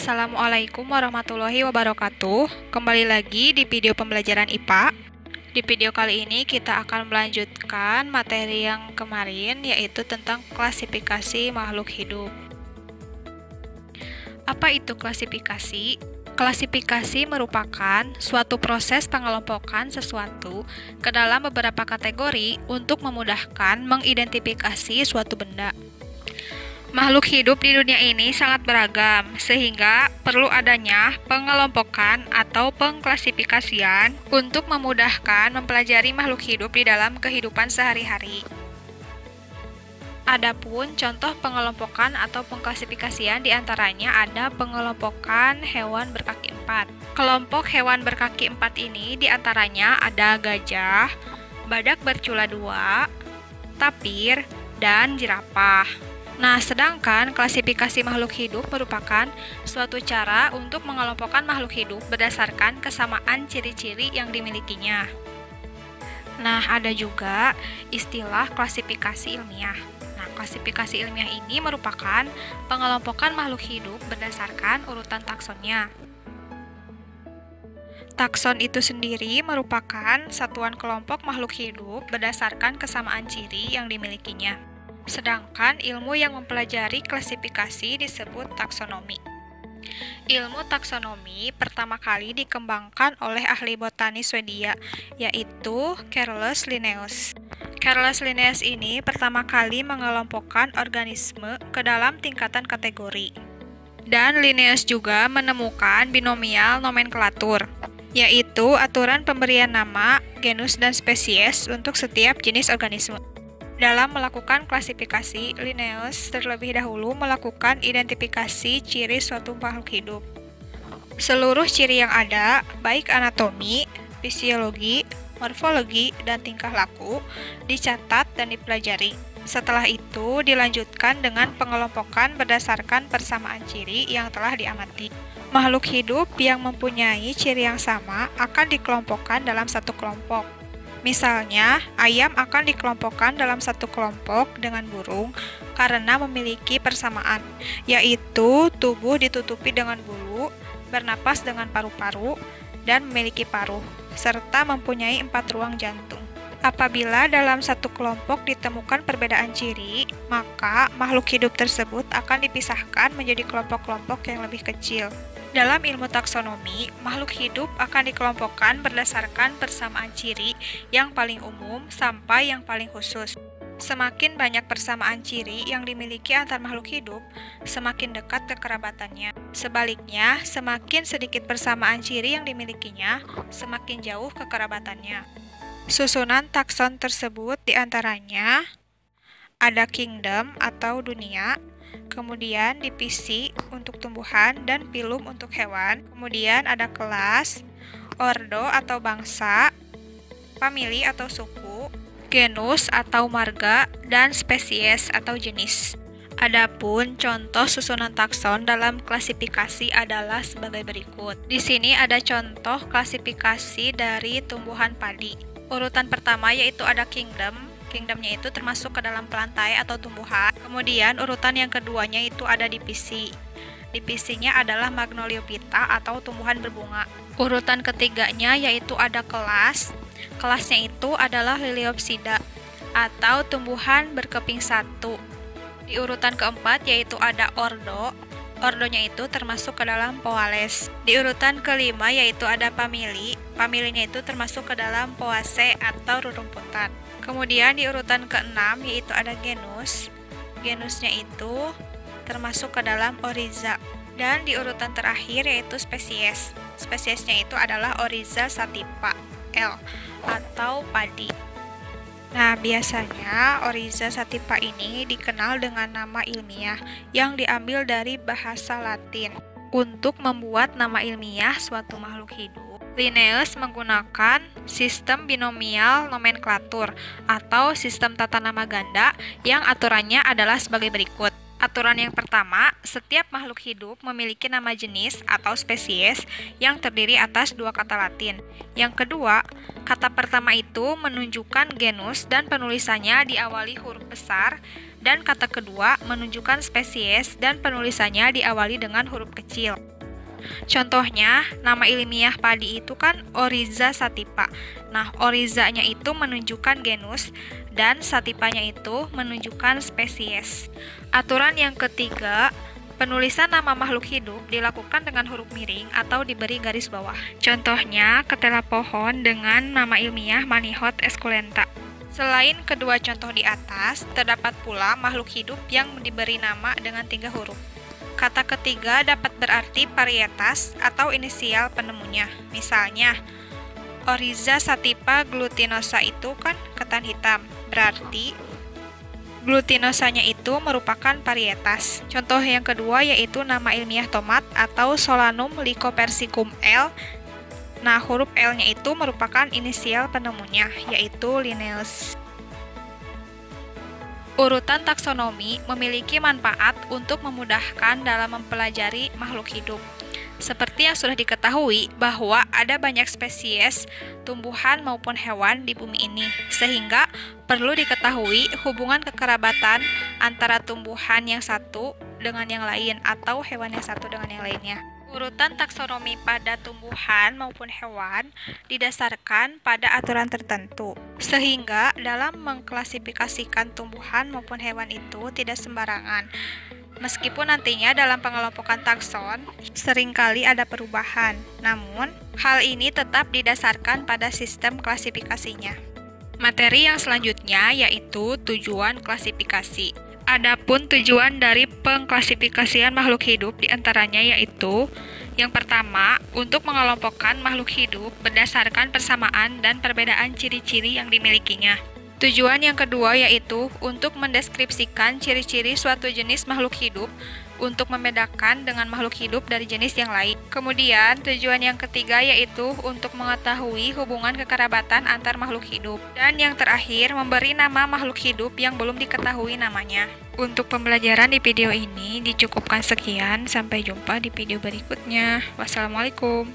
Assalamualaikum warahmatullahi wabarakatuh. Kembali lagi di video pembelajaran IPA. Di video kali ini kita akan melanjutkan materi yang kemarin, yaitu tentang klasifikasi makhluk hidup. Apa itu klasifikasi? Klasifikasi merupakan suatu proses pengelompokan sesuatu ke dalam beberapa kategori untuk memudahkan mengidentifikasi suatu benda. Makhluk hidup di dunia ini sangat beragam, sehingga perlu adanya pengelompokan atau pengklasifikasian untuk memudahkan mempelajari makhluk hidup di dalam kehidupan sehari-hari. Adapun contoh pengelompokan atau pengklasifikasian diantaranya ada pengelompokan hewan berkaki empat. Kelompok hewan berkaki empat ini diantaranya ada gajah, badak bercula dua, tapir, dan jerapah. Nah, sedangkan klasifikasi makhluk hidup merupakan suatu cara untuk mengelompokkan makhluk hidup berdasarkan kesamaan ciri-ciri yang dimilikinya. Nah, ada juga istilah klasifikasi ilmiah. Nah, klasifikasi ilmiah ini merupakan pengelompokan makhluk hidup berdasarkan urutan taksonnya. Takson itu sendiri merupakan satuan kelompok makhluk hidup berdasarkan kesamaan ciri yang dimilikinya. Sedangkan ilmu yang mempelajari klasifikasi disebut taksonomi. Ilmu taksonomi pertama kali dikembangkan oleh ahli botani Swedia, yaitu Carolus Linnaeus. Carolus Linnaeus ini pertama kali mengelompokkan organisme ke dalam tingkatan kategori. Dan Linnaeus juga menemukan binomial nomenklatur, yaitu aturan pemberian nama, genus, dan spesies untuk setiap jenis organisme. Dalam melakukan klasifikasi, Linnaeus terlebih dahulu melakukan identifikasi ciri suatu makhluk hidup. Seluruh ciri yang ada, baik anatomi, fisiologi, morfologi, dan tingkah laku, dicatat dan dipelajari. Setelah itu, dilanjutkan dengan pengelompokan berdasarkan persamaan ciri yang telah diamati. Makhluk hidup yang mempunyai ciri yang sama akan dikelompokkan dalam satu kelompok. Misalnya, ayam akan dikelompokkan dalam satu kelompok dengan burung karena memiliki persamaan, yaitu tubuh ditutupi dengan bulu, bernapas dengan paru-paru, dan memiliki paruh, serta mempunyai 4 ruang jantung. Apabila dalam satu kelompok ditemukan perbedaan ciri, maka makhluk hidup tersebut akan dipisahkan menjadi kelompok-kelompok yang lebih kecil. Dalam ilmu taksonomi, makhluk hidup akan dikelompokkan berdasarkan persamaan ciri yang paling umum sampai yang paling khusus. Semakin banyak persamaan ciri yang dimiliki antar makhluk hidup, semakin dekat kekerabatannya. Sebaliknya, semakin sedikit persamaan ciri yang dimilikinya, semakin jauh kekerabatannya. Susunan takson tersebut diantaranya ada kingdom atau dunia, kemudian divisi untuk tumbuhan dan phylum untuk hewan, kemudian ada kelas, ordo atau bangsa, famili atau suku, genus atau marga, dan spesies atau jenis. Adapun contoh susunan takson dalam klasifikasi adalah sebagai berikut. Di sini ada contoh klasifikasi dari tumbuhan padi. Urutan pertama yaitu ada kingdom. Kingdomnya itu termasuk ke dalam pelantai atau tumbuhan. Kemudian urutan yang keduanya itu ada divisi. Divisinya adalah Magnoliophyta atau tumbuhan berbunga. Urutan ketiganya yaitu ada kelas. Kelasnya itu adalah Liliopsida atau tumbuhan berkeping satu. Di urutan keempat yaitu ada ordo. Ordonya itu termasuk ke dalam Poales. Di urutan kelima yaitu ada famili. Familinya itu termasuk ke dalam Poaceae atau rerumputan. Kemudian di urutan ke-6 yaitu ada genus. Genusnya itu termasuk ke dalam Oryza. Dan di urutan terakhir yaitu spesies. Spesiesnya itu adalah Oryza sativa L atau padi. Nah, biasanya Oryza sativa ini dikenal dengan nama ilmiah yang diambil dari bahasa Latin. Untuk membuat nama ilmiah suatu makhluk hidup, Linnaeus menggunakan sistem binomial nomenklatur atau sistem tata nama ganda yang aturannya adalah sebagai berikut. Aturan yang pertama, setiap makhluk hidup memiliki nama jenis atau spesies yang terdiri atas 2 kata Latin. Yang kedua, kata pertama itu menunjukkan genus dan penulisannya diawali huruf besar, dan kata kedua menunjukkan spesies dan penulisannya diawali dengan huruf kecil. Contohnya, nama ilmiah padi itu kan Oryza sativa. Nah, Oryzanya itu menunjukkan genus dan sativanya itu menunjukkan spesies. Aturan yang ketiga, penulisan nama makhluk hidup dilakukan dengan huruf miring atau diberi garis bawah. Contohnya, ketela pohon dengan nama ilmiah Manihot esculenta. Selain kedua contoh di atas, terdapat pula makhluk hidup yang diberi nama dengan 3 huruf. Kata ketiga dapat berarti varietas atau inisial penemunya. Misalnya, Oryza sativa glutinosa itu kan ketan hitam, berarti glutinosanya itu merupakan varietas. Contoh yang kedua yaitu nama ilmiah tomat atau Solanum lycopersicum L. Nah, huruf L-nya itu merupakan inisial penemunya, yaitu Linnaeus. Urutan taksonomi memiliki manfaat untuk memudahkan dalam mempelajari makhluk hidup. Seperti yang sudah diketahui bahwa ada banyak spesies tumbuhan maupun hewan di bumi ini, sehingga perlu diketahui hubungan kekerabatan antara tumbuhan yang satu dengan yang lain atau hewan yang satu dengan yang lainnya. Urutan taksonomi pada tumbuhan maupun hewan didasarkan pada aturan tertentu, sehingga dalam mengklasifikasikan tumbuhan maupun hewan itu tidak sembarangan. Meskipun nantinya dalam pengelompokan takson seringkali ada perubahan, namun hal ini tetap didasarkan pada sistem klasifikasinya. Materi yang selanjutnya yaitu tujuan klasifikasi. Adapun tujuan dari pengklasifikasian makhluk hidup diantaranya yaitu yang pertama, untuk mengelompokkan makhluk hidup berdasarkan persamaan dan perbedaan ciri-ciri yang dimilikinya. Tujuan yang kedua yaitu untuk mendeskripsikan ciri-ciri suatu jenis makhluk hidup untuk membedakan dengan makhluk hidup dari jenis yang lain. Kemudian, tujuan yang ketiga yaitu untuk mengetahui hubungan kekerabatan antar makhluk hidup. Dan yang terakhir, memberi nama makhluk hidup yang belum diketahui namanya. Untuk pembelajaran di video ini dicukupkan sekian, sampai jumpa di video berikutnya. Wassalamualaikum.